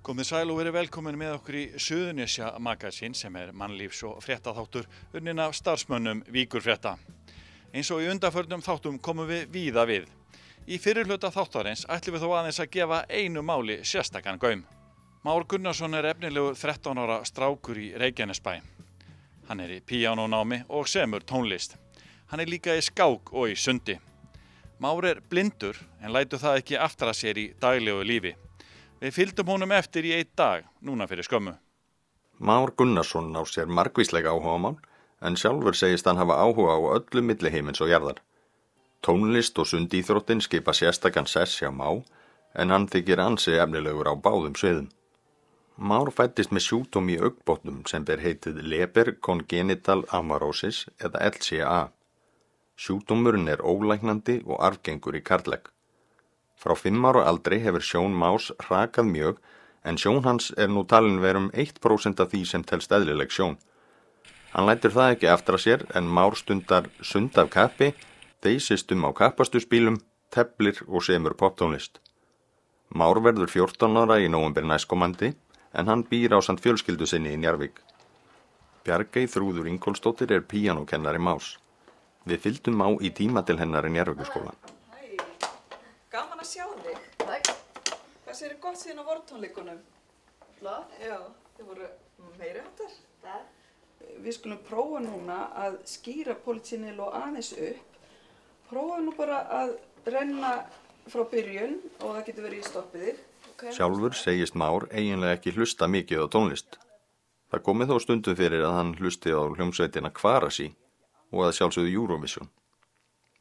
Komið sæl og verið velkomin með okkur í Suðurnesja Magazín sem mannlífs- og fréttaþáttur unnin af starfsmönnum Víkurfrétta. Eins og í undanförnum þáttum komum við víða við. Í fyrri hluta þáttarins ætlum við þó aðeins að gefa einu máli sérstakan gaum. Már Gunnarsson efnilegur 13 ára strákur í Reykjanesbæ. Hann í píanónámi og semur tónlist. Hann líka í skák og í sundi. Már blindur en lætur það ekki aftur að sér í daglegu lífi. Við fylgdum honum eftir í einn dag, núna fyrir skömmu. Már Gunnarsson á sér margvíslega áhugamál, en sjálfur segist hann hafa áhuga á öllu milli himins og jarðar. Tónlist og sundíþróttin skipa sérstakan sess hjá Má, en hann þykir ansi efnilegur á báðum sviðum. Már fæddist með sjúkdóm í augnbotnum sem ber heitið Leber congenital amaurosis eða LCA. Sjúkdómurinn ólæknandi og arfgengur í karllegg. Frá 5 ára aldri hefur sjón Más hrakað mjög, en sjón hans nú talin vera 1% af því sem telst eðlileg sjón. Hann lætur það ekki aftur að sér, en Már stundar sund af kappi, þeysist á kappastusbílum, teflir og semur poptónlist. Már verður 14 ára í nóvember næstkomandi, en hann býr ásamt fjölskyldu sinni í Njarðvík. Bjargey Þrúður Ingólfsdóttir píanókennari Más. Við fylgdum Má í tíma til hennar í Njarðvíkurskóla. Gaman að sjá þig. Takk. Hvað segirðu gott síðan á vortónleikunum? Flott. Já, þið voru meiri háttar. Takk. Við skulum prófa núna að skýra polítsinil og aðeins upp. Prófa nú bara að renna frá byrjun og það getur verið í stoppiðir. Okay. Sjálfur segist Már eiginlega ekki hlusta mikið á tónlist. Það komið þó stundum fyrir að hann hlusti á hljómsveitina Kvarasi og að sjálfsögðu Eurovision.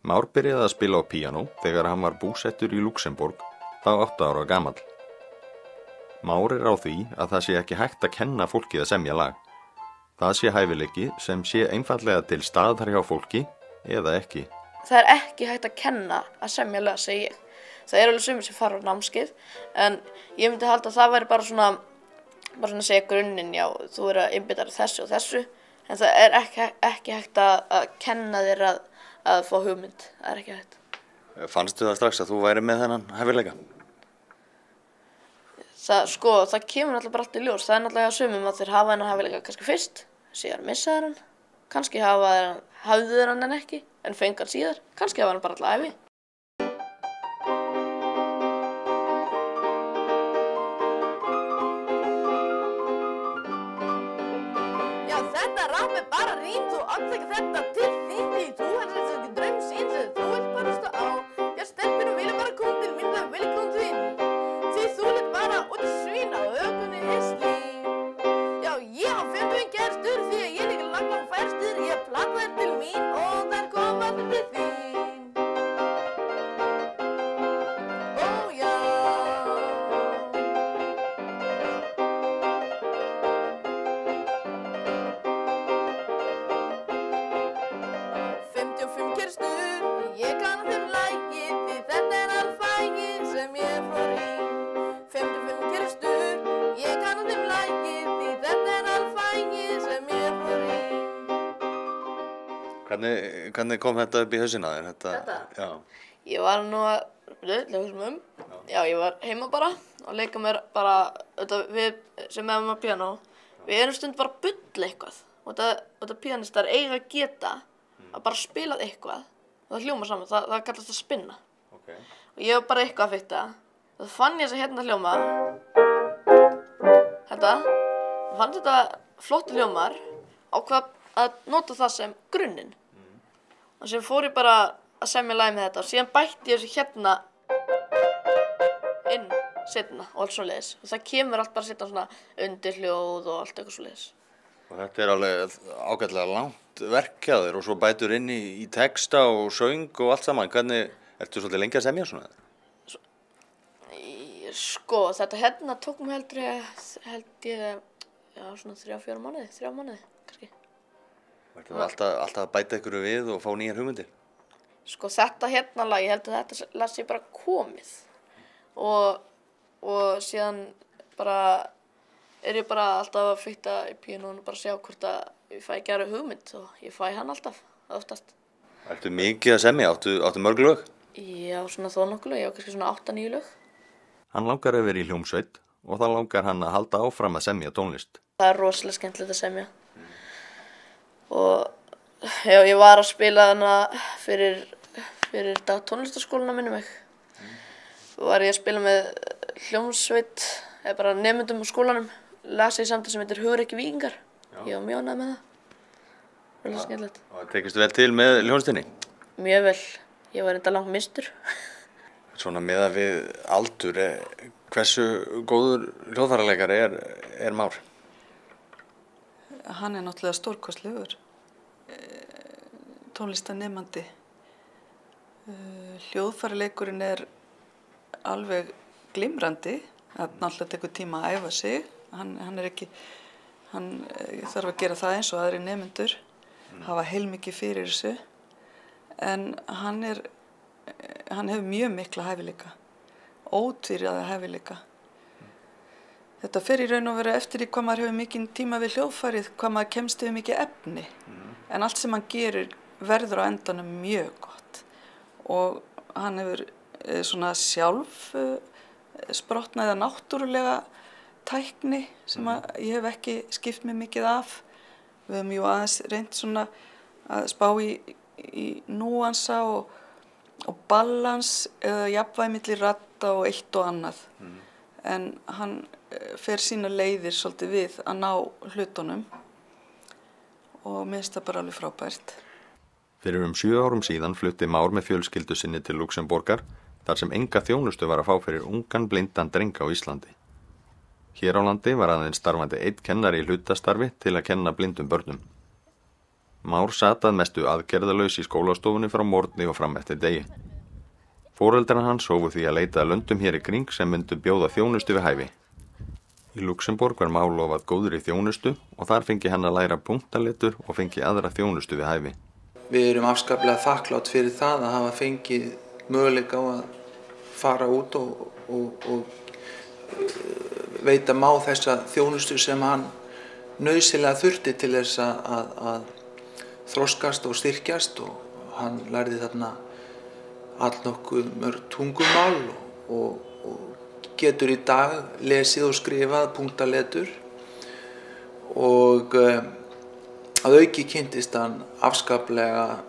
Már byrjaði að spila á píanó þegar hann var búsettur í Luxemborg, þá 8 ára gamall. Már á því að það sé ekki hægt að kenna fólki að semja lag. Það sé hæfileiki sem sé einfallega til staðar hjá fólki eða ekki. Það ekki hægt að kenna að semja lag, segi ég. Það alveg sumir sem fara á námskeið, en ég myndi halda að það væri bara svona að segja grunninn, já, þú að einbeita þér þessu og þessu, en það ekki hægt að kenna þér að fá hugmynd, það ekki hægt. Fannstu það strax að þú væri með þennan hæfileika? Það kemur náttúrulega bara allt í ljós. Það náttúrulega sumum að þeir hafa þennan hæfileika kannski fyrst, síðan missa þeir hann. Kannski hafðu þeir hann en ekki, en fengu hann síðar. Kannski hafa hann bara alla ævi. Já, þetta rapp bara rýmt og aftekja þetta til þín því þú heldur þetta ekki draum sín sem þú vilt bara stá á. Já, stelpinu vilja bara koma til mín, það vilja koma til þín. Því þú lit bara út í svín á ökunni slím. Já, ég á 50 gerstur því að ég líka langt færstur. Ég plata þér til mín og þær koma til þín. Ó, já. Ég kann þeim lagi því þetta alfægi sem ég fór í. 55 kyrstur, ég kann þeim lagi því þetta alfægi sem ég fór í. Hvernig kom þetta upp í hausina þér? Þetta? Já. Ég var nú ég var heima bara og leika mér bara, við sem erum á píanó, við erum stund bara að bulla eitthvað. Og þetta píanistar eiga að geta að bara spila eitthvað. Það hljóma saman, það kallast að spinna. Okay. Og ég var bara eitthvað að fikta. Það fann ég þess að hérna hljóma. Fann þetta flottu hljómar, ákvað að nota það sem grunninn. Og sem fór ég bara að semja lag með þetta og síðan bætti ég þessu hérna inn seinna og allt svoleiðis. Og það kemur allt bara seinna svona undirhljóð og allt eitthvað svoleiðis. Og þetta alveg ágætlega langt verk hjá þér og svo bætur inn í texta og söng og allt saman. Hvernig, ertu svolítið lengi að semja svona? Þetta hérna tók mig held ég, já, svona 3 mánuði, kannski. Ertu alltaf að bæta ykkur við og fá nýjar hugmyndir? Þetta hérna lag, ég held að þetta lag sé bara komið. Og síðan bara ég bara alltaf að fikta í píanónu og bara sjá hvort að ég fæ ekki aðra hugmynd og ég fæ hann alltaf, oftast. Ertu mikið að semja? Áttu mörg lög? Já, svona þó nokkuð lög, já, kannski svona 8-9 lög. Hann langar að vera í hljómsveit og það langar hann að halda áfram að semja tónlist. Það rosalega skemmtilegt að semja. Og já, ég var að spila hana fyrir tónlistarskólana minnum mig. Var ég að spila með hljómsveit, eða bara nemendum á skólanum. Las ég samtal sem heitir Hugrekki víkingar. Ég var mjög ánægð með það. Rosalega skemmtilegt. Og tekist vel til með hljómsveitinni? Mjög vel. Ég var enda langt mistur. Svona miðað við aldur, hversu góður hljóðfæraleikari er Már? Hann er náttúrulega stórkostlegur, tónlistarnemandi. Hljóðfæraleikurinn er alveg glimrandi, það náttúrulega tekur tíma að æfa sig. Hann þarf að gera það eins og aðri nemendur, hafa heilmikið fyrir þessu, en hann hefur mjög mikla hæfileika, ótvíræða hæfileika. Þetta fer í raun og veru eftir í hvað maður hefur mikinn tíma við hljóðfærið, hvað maður kemst yfir mikið efni. En allt sem hann gerir verður á endanum mjög gott. Og hann hefur svona sjálf sprottnaða náttúrulega tækni sem ég hef ekki skipt mig mikið af. Við höfum jú aðeins reynt svona að spá í núansa og balans eða jafnvægi milli radda og eitt og annað. En hann fer sína leiðir svolítið við að ná hlutunum og mér finnst það bara alveg frábært. Fyrir 7 árum síðan flutti Már með fjölskyldu sinni til Luxemborgar þar sem enga þjónustu var að fá fyrir ungan blindan dreng á Íslandi. Hér á landi var aðeins starfandi einn kennari í hlutastarfi til að kenna blindum börnum. Már sat að mestu aðgerðalaus í skólastofunni frá morgni og fram eftir degi. Foreldrar hans hófu því að leita að löndum hér í kring sem myndu bjóða þjónustu við hæfi. Í Luxemborg var Már lofað góður í þjónustu og þar fengi hann að læra punktaletur og fengi aðra þjónustu við hæfi. Við erum afskaplega þakklátt fyrir það að hafa fengið möguleika á að fara út og veita Má þessa þjónustu sem hann nauðsynlega þurfti til þess að þroskast og styrkjast, og hann lærði þarna allnokkuð mörg tungumál og getur í dag lesið og skrifað punktaletur, og að auki kynntist hann afskaplega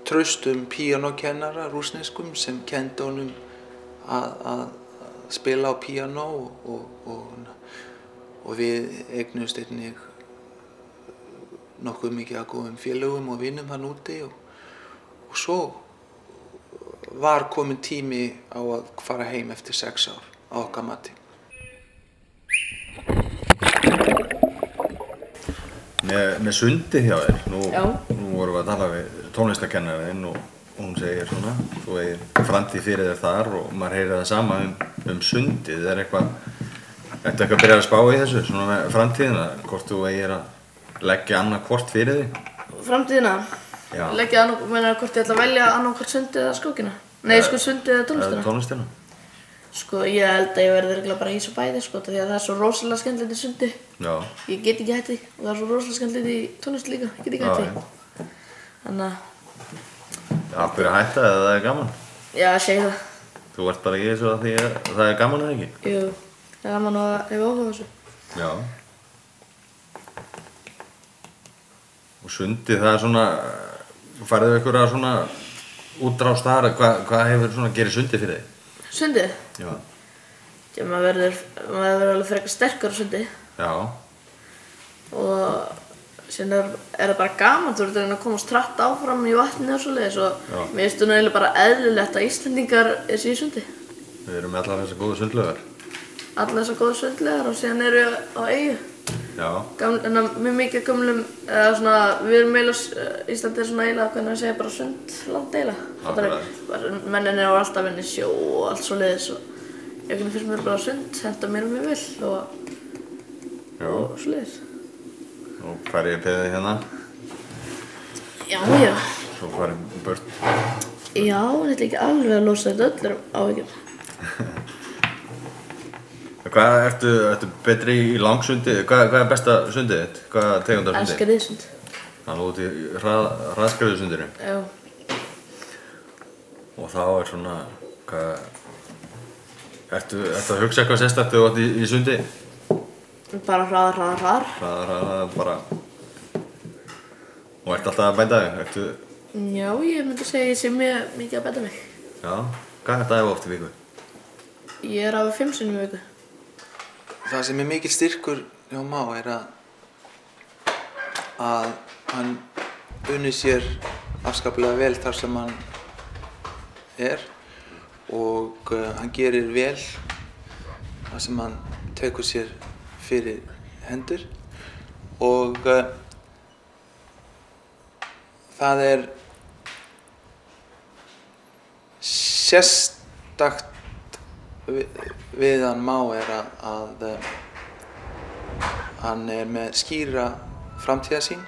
traustum píanókennara rússneskum sem kenndi honum að spila á píanó, og við eignumst einnig nokkuð mikið að góðum félögum og vinum hann úti, og svo var komin tími á að fara heim eftir 6 ár á okkar mati. Með sundi hjá þér, nú vorum við að tala við tónlistarkennarinn og hún segir svona, þú eigir framtíð fyrir þér þar og maður heyrir það sama sundið. Ertu eitthvað að byrja að spá í þessu, svona með framtíðina, hvort þú eigir að leggja annað hvort fyrir þig? Framtíðina? Já. Leggja annað, meina hvort ég ætla að velja annað hvort sundið eða skókina? Nei, sko sundið eða tónlistina? Tónlistina. Sko, ég held að ég verði örugglega bara í svo bæði, sko, því að það er svo rosalega skemmtilegt í sundi. Já. Ég get ekki hætt því, og það er svo rosalega skemmtilegt í tónlist líka, ég get ekki hætt því. Þannig að... Af hverju að hætta eða það er gaman? Já, segi það. Þú ert bara í þessu að því að það er gaman eða ekki? Jú, það er gaman og það hefur áhuga á þessu. Já. Og sundið, það er svona, færðu einhverja svona útrás þar, hvað hefur svona gerið sundið fyrir þig? Sundið? Já. Já, maður verður alveg frekar sterkur á sundi. Já. Og síðan er það bara gaman, þú ert að reyna að komast hratt áfram í vatninu og svoleiðis, og mér finnst það eiginlega bara eðlilegt að Íslendingar séu í sundi. Við erum með allar þessar góðu sundlaugar. Allar þessar góðu sundlaugar, og síðan eru við á eyju. Já. Mjög mikið gömlum, eða svona, við erum eiginlega, Íslandi er svona eiginlega, hvernig að segja, bara sundland eiginlega. Mennin eru alltaf inn í sjó og allt svoleiðis, og ég finnst mér bara sund, henta mér mjög vel og svoleiðis. Og farið ég peðið hérna? Já. Svo farið burt? Já, en þetta er ekki alveg að losa þetta öllum áhyggjum. Hvað ertu betri í langsundi? Hvað er besta sundið þitt? Hvað tegundar sundi? Elskriðsund. Þannig út í hraðskriðsundinu? Já. Og þá er svona, Ertu að hugsa eitthvað sérstakt þegar þú átt í sundi? Bara hraðar. Hraðar, bara... Og ertu alltaf að bæta þig? Já, ég myndi segja ég sé mjög mikið að bæta mig. Já, hvað er þetta ef oft í viku? Ég er alveg 5 sinnum í viku. Það sem er mikil styrkur hjá Má er að hann unnið sér afskaplega vel þar sem hann er og hann gerir vel það sem hann tekur sér fyrir hendur og það er sérstakt við hann Má er að hann er með skýra framtíðarsýn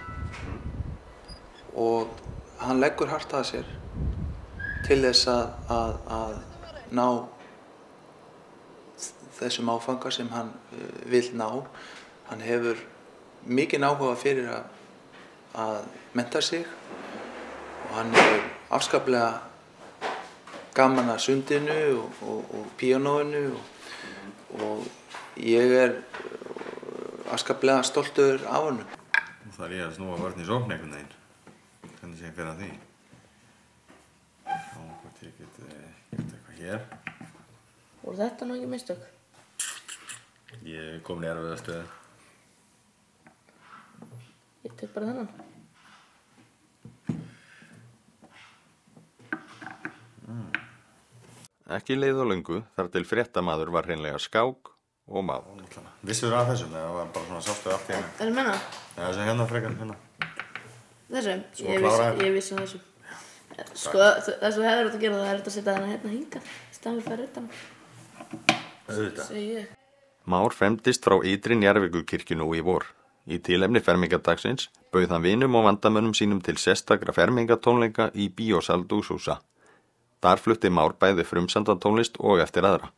og hann leggur hart að sér til þess að ná þessum áfanga sem hann vill ná. Hann hefur mikinn áhuga fyrir að mennta sig og hann hefur afskaplega gaman að sundinu og píanóinu og ég er afskaplega stoltur af honum. Nú þarf ég að snúa vörn í sókn einhvern veginn. Hvernig sé ég fyrir að því? Hvort ég get eitthvað hér. Voru þetta nú ekki mistök? Ég er komin í erfiða stöðu. Ég tek bara þennan. Ekki leið og löngu þar til fréttamaður var hreinlega skák og maður. Vissur af þessum eða var bara svona sástu allt í einu? Er það menna? Já, þessu hérna frekar, hérna. Þessum? Ég vissi af þessum. Sko, það sem þú hefur átt að gera það er að setja þennan hérna hingað. Í staðinn fyrir að rita hann. Auðvitað. Segi ég. Már fermdist frá Ytri Njarðvíkurkirkju nú í vor. Í tilefni fermingardagsins bauð hann vinum og vandamönnum sínum til sérstakra fermingartónleika í Bíósal Dúshúsa. Þar flutti Már bæði frumsamdatónlist og eftir aðra.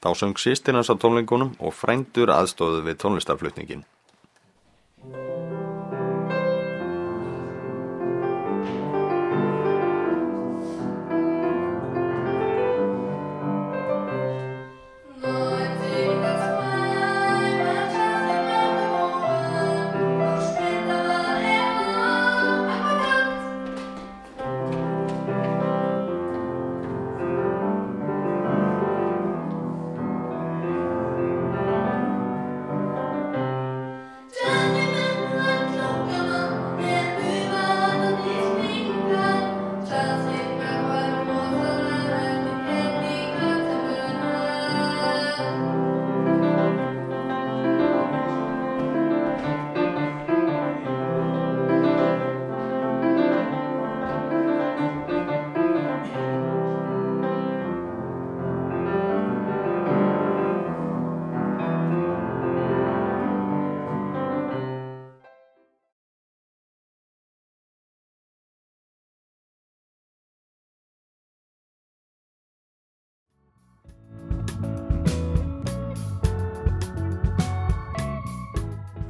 Þá söng systir hans á tónleikunum og frændur aðstóðu við tónlistarflutningin.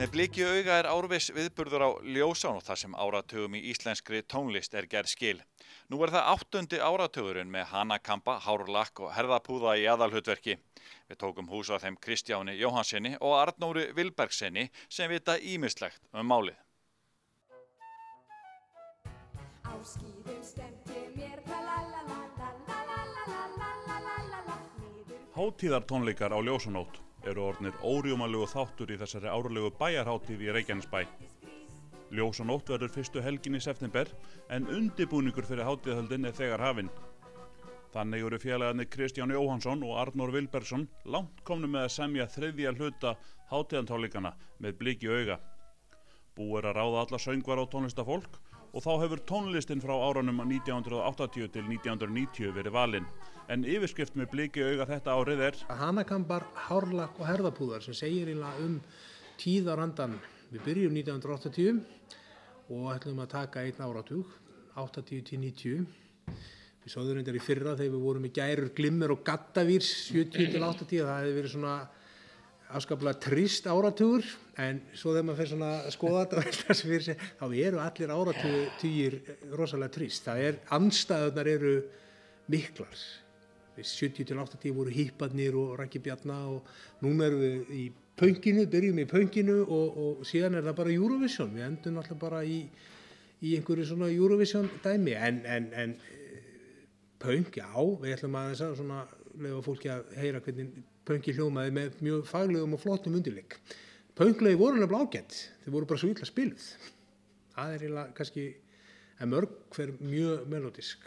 Með bliki auga er árviss viðburður á Ljósánótt þar sem áratugum í íslenskri tónlist er gerð skil. Nú er það 8. áratugurinn með hanakampa, hárlakk og herðapúða í aðalhlutverki. Við tókum hús á þeim Kristjáni Jóhannsssyni og Arnóri Vilbergssyni sem vita ýmislegt málið. Hátíðartónleikar á Ljósanótt eru orðnir órjúmanlegu þáttur í þessari árlegu bæjarhátíð í Reykjanesbæ. Ljósanótt verður fyrstu helgin í september en undirbúningur fyrir hátíðahöldin er þegar hafinn. Þannig eru félagarnir Kristján Jóhannsson og Arnór Vilbergsson langt komnu með að semja 3. hluta hátíðartónleikana með bliki auga. Búið er að ráða alla söngvara og tónlistafólk og þá hefur tónlistin frá árunum 1980 til 1990 verið valinn. En yfirskrift með bliki auga þetta árið er hanakambar, hárlakk og herðapúðar sem segir eiginlega tíðarandan. Við byrjum 1980 og ætlum að taka einn áratug, 80 til 90. Við sáðum reyndar í fyrra þegar við vorum í Gærur, Glimmer og Gaddavírs 70 til 80. Það hefði verið svona afskaplega trist áratugur, en svo þegar maður fer svona að skoða þetta og velta sig fyrir sig, þá eru allir áratugir rosalega trist. Það andstæðurnar eru miklar. 70 til 80 voru hipparnir og Raggi Bjarna og núna erum við í pönkinu, byrjum í pönkinu og síðan það bara Eurovision. Við endum alltaf bara í einhverju svona Eurovision dæmi en pönk, já, við ætlum aðeins að svona leyfa fólki að heyra hvernig pönki hljómaði með mjög faglegum og flottum undirleik. Pönklegi voru nefnilega ágætt, þeir voru bara svo illa spiluð. Það eiginlega kannski mörg hver mjög melodisk.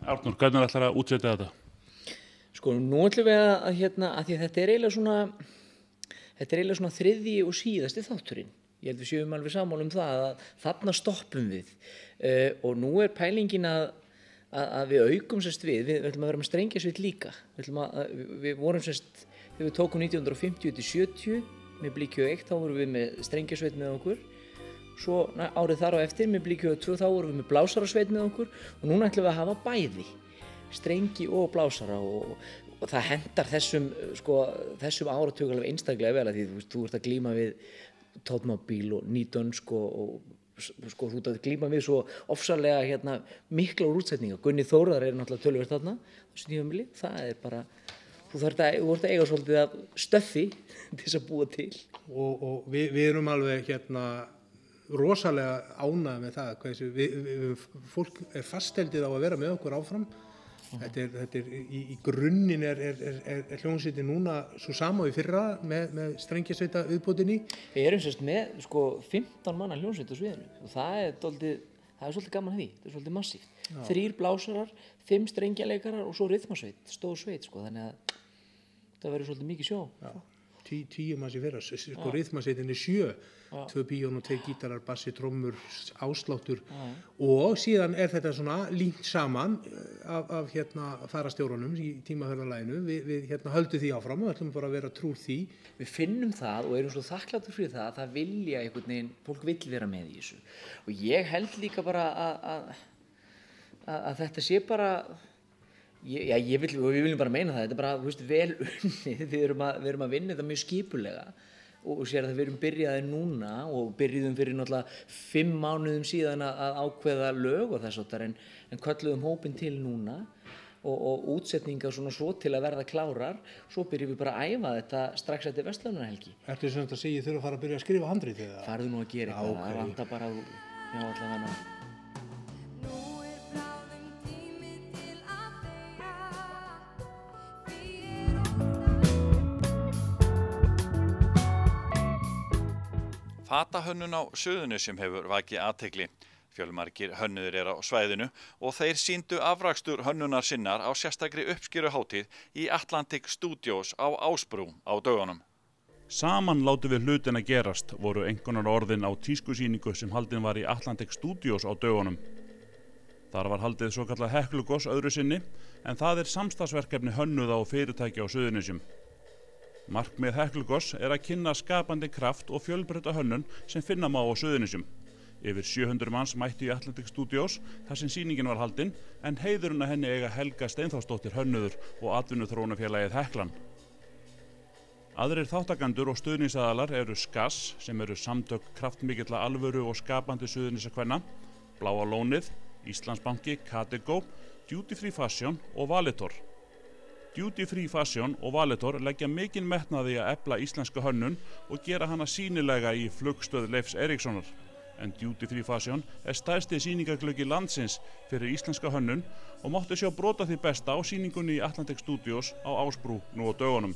Árnur, hvernig ætlar að útsetja þetta? Sko, nú ætlum við að því að þetta er eiginlega svona þriðji og síðasti þátturinn. Ég held við séum alveg sammála það að þarna stoppum við og nú er pælingin að við aukum við ætlum að vera með strengjasveit líka. Við vorum þegar við tókum 1950 til 70 með Blíkjó 1 þá vorum við með strengjasveit með okkur. Svo árið þar á eftir með Blíkjó 2 þá vorum við með blásarasveit með okkur og núna ætlum við að hafa bæði, strengi og blásara og það hendar þessum áratug alveg einstaklega vel að því þú ert að glíma við Tóttmóbíl og Nýdönsk og þú ert að glíma við svo ofsalega mikla útsetningar. Gunni Þórðar er náttúrulega töluvert þarna þessu tímabili, það er bara þú ert að eiga svolítið af stöffi til þess að búa til. Og við erum alveg rosalega ánægð með það fólk er faststeldið á að vera með okkur áfram. Þetta er í grunninn er hljómsveitin núna svo sama í fyrra með strengjasveita viðbótinni. Við erum með 15 manna hljómsveit á sviðinu og það er svolítið gaman að því, það er svolítið massíft. 3 blásarar, 5 strengjaleikarar og svo rytmasveit, stór sveit þannig að það verður svolítið mikið sjó. 10 manns í fyrra, rytmasveitin er 7. 2 píón og 2 gítarar, bassi, trommur, ásláttur og síðan er þetta svona límt saman af farastjórunum í tímaferðalaginu. Við höldum því áfram og ætlum bara að vera trúr því. Við finnum það og erum svo þakkláttir fyrir það að það vilja einhvern veginn, fólk vill vera með í þessu. Og ég held líka bara að þetta sé bara við viljum bara meina það, þetta er bara vel unnið, við erum að vinna þetta mjög skipulega og sér að við erum byrjaði núna og byrjuðum fyrir náttúrulega 5 mánuðum síðan að ákveða lög og þess áttar en kölluðum hópinn til núna og útsetningar svona svo til að verða klárar, svo byrjum við bara að æfa þetta strax eftir Verslunarhelgi. Ertu sem þetta segja þurfa að fara að byrja að skrifa handrit eða? Farðu nú að gera eitthvað, það vantar bara allavega. Fatahönnun á Suðurnesjum hefur vakið athygli. Fjölmargir hönnuðir eru á svæðinu og þeir sýndu afrakstur hönnunar sinnar á sérstakri uppskeruhátíð í Atlantic Studios á Ásbrú á dögunum. Saman látum við hlutina gerast voru einhverjar orðin á tískusýningu sem haldin var í Atlantic Studios á dögunum. Þar var haldið svokallað Heklugoss öðru sinni en það er samstarfsverkefni hönnuða og fyrirtækja á Suðurnesjum. Markmið Heklugoss er að kynna skapandi kraft og fjölbreytta hönnun sem finna má á Suðurnesjum. Yfir 700 manns mættu í Atlantic Studios þar sem sýningin var haldin en heiðurinn að henni eiga Helga Steinþórsdóttir hönnuður og atvinnuþróunarfélagið Heklan. Aðrir þáttakendur og stuðningsaðalar eru Skass sem eru samtök kraftmikilla alvöru og skapandi Suðurnesjakvenna, Bláa lónið, Íslandsbanki, Katego, Duty Free Fashion og Valitor. Duty Free Fashion og Valitor leggja mikinn metnaði að efla íslenska hönnun og gera hana sýnilega í flugstöð Leifs Eiríkssonar. En Duty Free Fashion er stærsti sýningargluggi landsins fyrir íslenska hönnun og mátti sjá brota því besta á sýningunni í Atlantic Studios á Ásbrú nú á dögunum.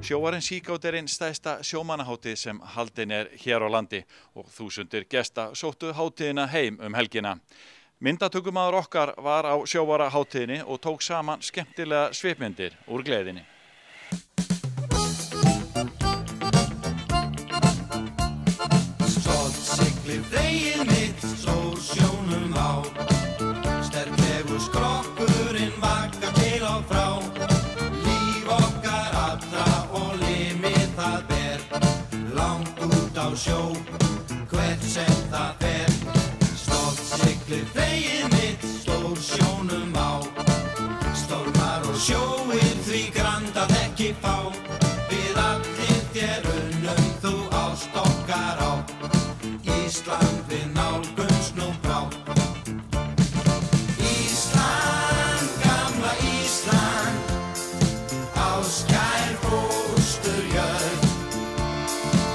Sjóarinn Síkátt einn stærsta sjómannahátíð sem haldin hér á landi og þúsundir gesta sóttu hátíðina heim helgina. Myndatökumaður okkar var á sjóarahátíðinni og tók saman skemmtilega svipmyndir úr gleðinni. Stolt siglir vegið mitt, sól sjónum á. Sterklegur skrokkurinn vaggar til og frá. Líf okkar allra og limið það ber. Langt út á sjó, hvert sem það fer. Stolt siglir vegið mitt, sól sjónum á. Stormar og sjóir því grandað ekki fá. Við allir þér unnum þú ást okkar á. Ísland við nálgumst nú brátt. Ísland, gamla Ísland, áskær fósturjörð.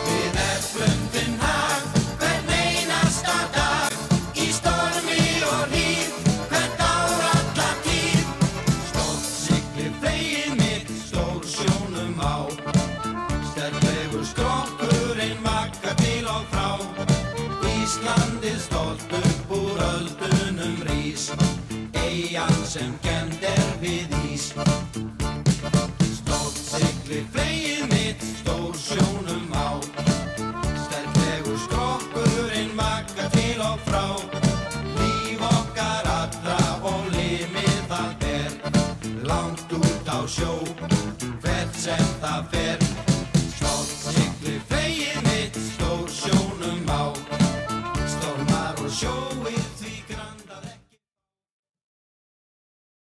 Við eflum þinn hag, hvern einasta dag, í stormi og hríð, hvert ár alla tíð. Stolt siglir vegið mitt, stór sjónum á. Sterklegur skrokkurinn vaggar til og frá. Íslandið stolt upp úr öldunum rís, eyjan sem kennd við ís. Stolt siglir vegið mitt, stór sjónum á. Sterklegur skrokkurinn vaggar til og frá. Líf okkar allra og limið það ber. Langt út á sjó, hvert sem það fer.